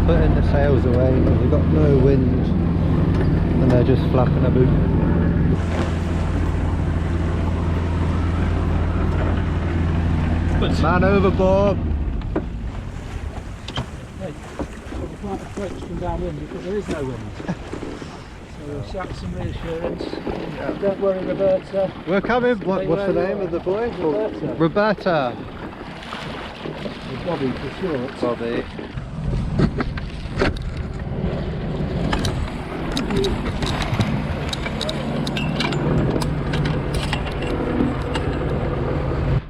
putting the sails away, but we've got no wind and they're just flapping about. Man overboard! Hey, we can't approach from downwind because there is no wind. So we'll shout some reassurance. Yeah. Don't worry, Roberta. We're coming. What's the name of the boy? Roberta. Roberta. Or Bobby for short. Bobby.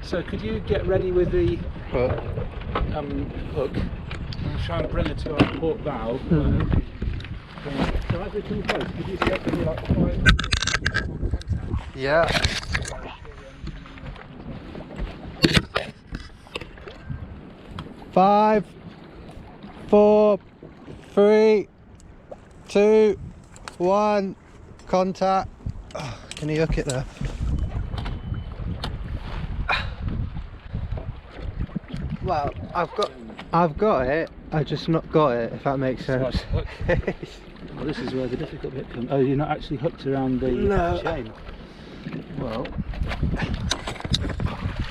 So could you get ready with the Hook. hook and try and bring it to our port bow? So as we come close, could you set me like 5 contact? Yeah. Five, 4, 3, 2, 1, contact. Oh, can you hook it there? Well, I've got it. I just not got it. If that makes sense. Well, this is where the difficult bit comes. Oh, you're not actually hooked around the chain. Well,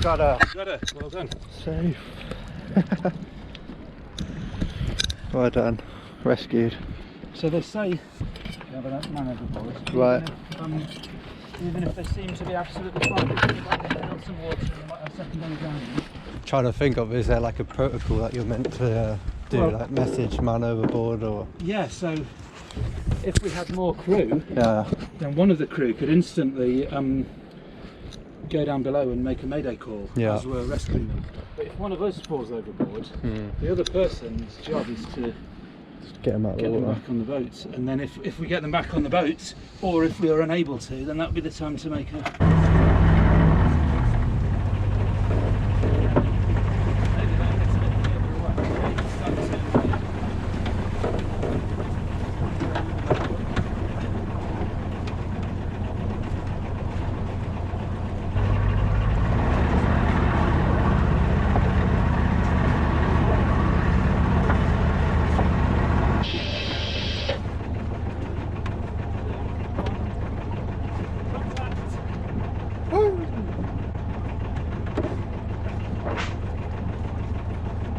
Got her. well done. Safe. Well done. Rescued. So they say you have a Manoverboard. Right. Even if they seem to be absolutely fine, they might have some water and they might have secondary drowning. Trying to think of, is there like a protocol that you're meant to do, Well, like message man overboard or? Yeah, so if we had more crew, Yeah. then one of the crew could instantly go down below and make a mayday call as we're rescuing them. But if one of us falls overboard, the other person's job is to Get them out of the them water. back on the boat. And then if we get them back on the boat, or if we are unable to, then that would be the time to make a...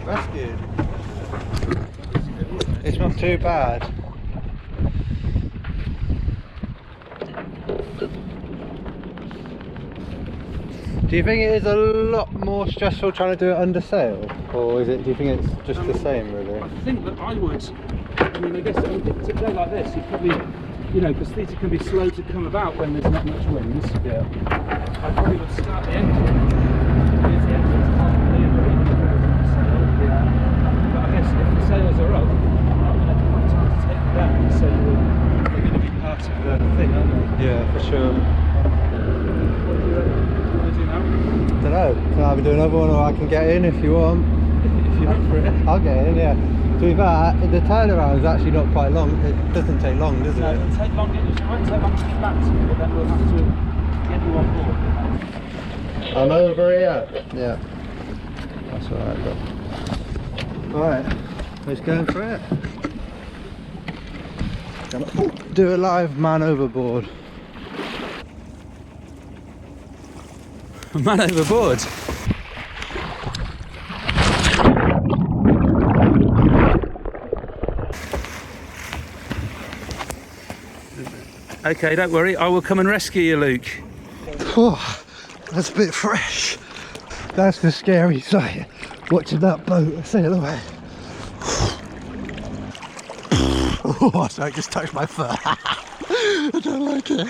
Rescued. It's not too bad. Do you think it is a lot more stressful trying to do it under sail, or is it? Do you think it's just the same, really? I think that I would. I mean, I guess on a day like this, you probably, you know, because Theta can be slow to come about when there's not much wind. Yeah. I probably would start the engine. If the engine's can't maneuver, even if it was on the sail. Yeah. But I guess if the sails are up, I'm going to have time to take them down, so they're going to be part of the thing, aren't they? Yeah, for sure. What do you want to do now? Don't know. Can I either do another one, or I can get in if you want. If you're up for it. I'll get in, yeah. To be fair, the turnaround is actually not quite long. It doesn't take long, does No, it? it'll take long. It won't take long to get back to you, but then we'll have to get you on board. I'm over here. Yeah. That's alright, but. Alright, let's go for it. Gonna do a live man overboard. Man overboard. Okay, don't worry, I will come and rescue you, Luke. Oh, that's a bit fresh. That's the scary sight. Watching that boat sail away. Oh, so I just touched my foot. I don't like it.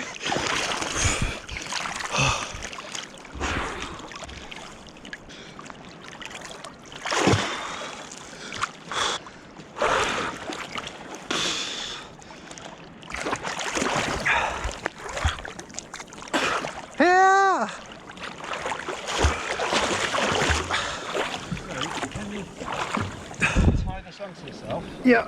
Here! Can you tie this onto yourself? Yeah.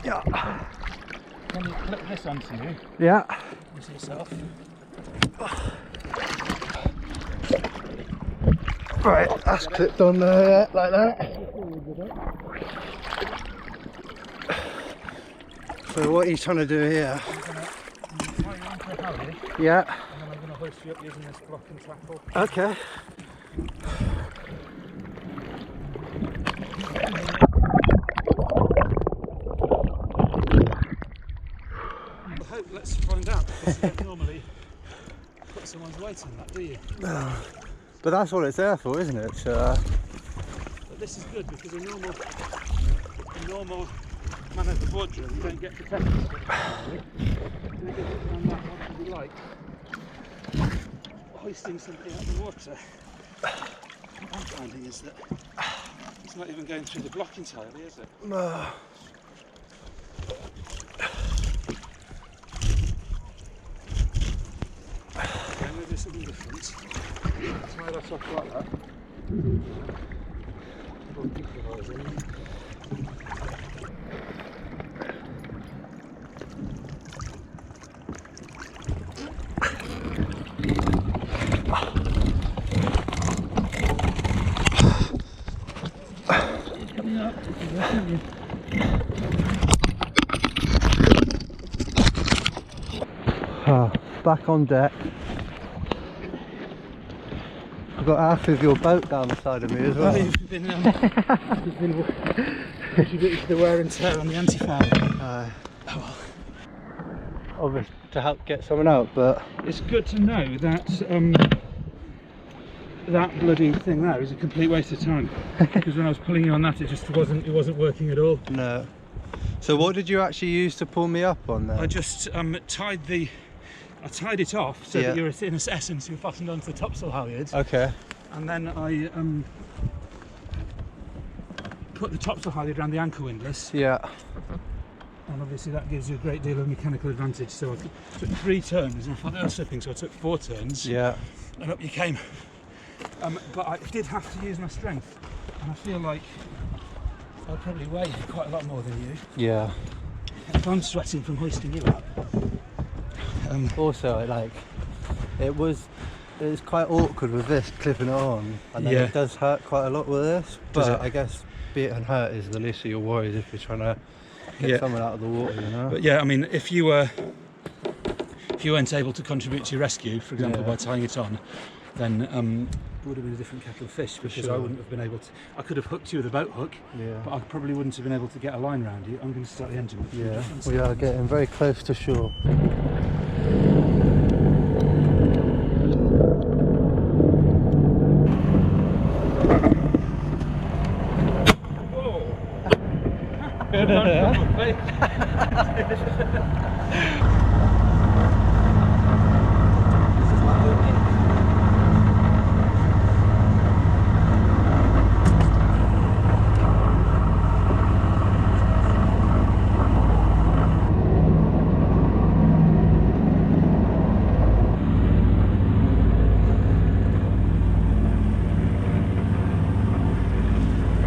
Yeah. Can you clip this onto you? Yeah. Onto yourself? Right, that's clipped on there, yeah, like that. So what are you trying to do here? I'm going to tie you onto a halyard, Yeah. and then I'm going to hoist you up using this block and tackle. Okay. Let's find out, because you don't normally put someone's weight on that, do you? But that's what it's there for, isn't it? But this is good, because a normal Manoverboard drill, you don't get protected. You get it around that, what would you like? Hoisting something out of the water. What I'm finding is that it's not even going through the block entirely, is it? No. Maybe something different. Tie that off like that. Coming up. Back on deck. I've got half of your boat down the side of me as well. You've been contributing to the wear and tear on the anti-foul. Oh well. Obviously to help get someone out, but it's good to know that that bloody thing there is a complete waste of time. Because when I was pulling you on that, it wasn't working at all. no. So what did you actually use to pull me up on there? I just tied it off so that you're in essence you're fastened onto the topsail halyard. Okay. And then I put the topsail halyard around the anchor windlass. Yeah. And obviously that gives you a great deal of mechanical advantage. So I took 3 turns, and I thought they were slipping, so I took 4 turns. Yeah. And up you came. But I did have to use my strength, and I feel like I probably weigh quite a lot more than you. Yeah. If I'm sweating from hoisting you up. Also, like, it was quite awkward with this clipping it on, and then it does hurt quite a lot with this. But I guess being hurt is the least of your worries if you're trying to get someone out of the water, you know. But yeah, I mean, if you weren't able to contribute to your rescue, for example, by tying it on, then it would have been a different kettle of fish, because I wouldn't have been able to. I could have hooked you with a boat hook, but I probably wouldn't have been able to get a line around you. I'm going to start the engine. Yeah, we are getting very close to shore.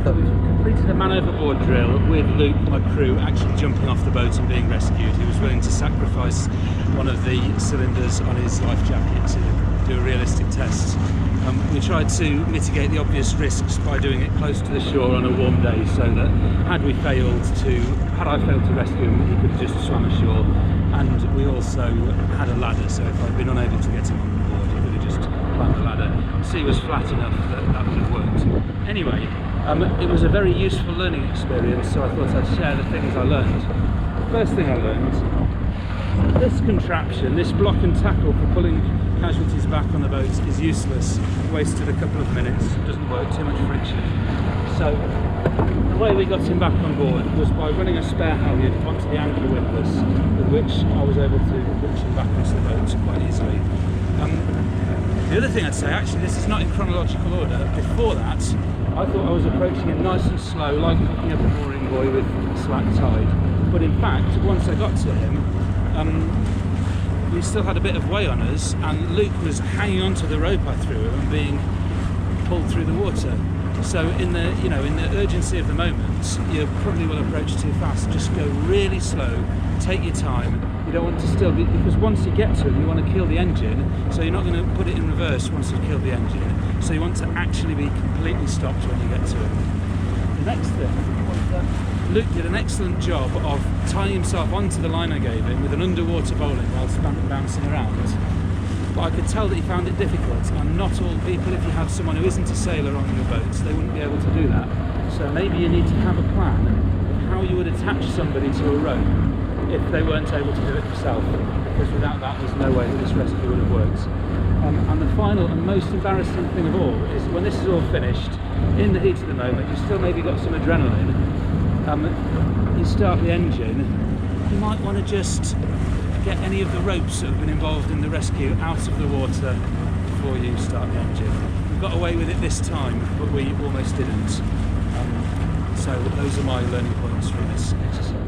Completed a Manoverboard drill with Luke, my crew, actually jumping off the boat and being rescued. He was willing to sacrifice one of the cylinders on his life jacket to do a realistic test. We tried to mitigate the obvious risks by doing it close to the shore on a warm day, so that had I failed to rescue him, he could have just swam ashore. And we also had a ladder, so if I'd been unable to get him on board, he could have just climbed the ladder. The sea was flat enough that that would have worked. Anyway, it was a very useful learning experience, so I thought I'd share the things I learned. The first thing I learned, this contraption, this block and tackle for pulling casualties back on the boat is useless. Wasted a couple of minutes, doesn't work, too much friction. So the way we got him back on board was by running a spare halyard onto the anchor windlass, with which I was able to winch him back across the boat quite easily. The other thing I'd say, actually, this is not in chronological order. Before that, I thought I was approaching him nice and slow, like picking up a mooring buoy with slack tide. But in fact, once I got to him, we still had a bit of way on us, and Luke was hanging onto the rope I threw him and being pulled through the water. So in the urgency of the moment, you probably will approach too fast. Just go really slow, take your time. You don't want to still be, because once you get to it, you want to kill the engine, so you're not going to put it in reverse once you've killed the engine. So you want to actually be completely stopped when you get to it. The next thing was that Luke did an excellent job of tying himself onto the line I gave him with an underwater bowling whilst bouncing around. But I could tell that he found it difficult, and not all people, if you have someone who isn't a sailor on your boats, they wouldn't be able to do that. So maybe you need to have a plan of how you would attach somebody to a rope if they weren't able to do it themselves, because without that there's no way that this rescue would have worked. And the final and most embarrassing thing of all is when this is all finished, in the heat of the moment, you've still maybe got some adrenaline, you start the engine, you might want to just get any of the ropes that have been involved in the rescue out of the water before you start the engine. We got away with it this time, but we almost didn't. So those are my learning points from this exercise.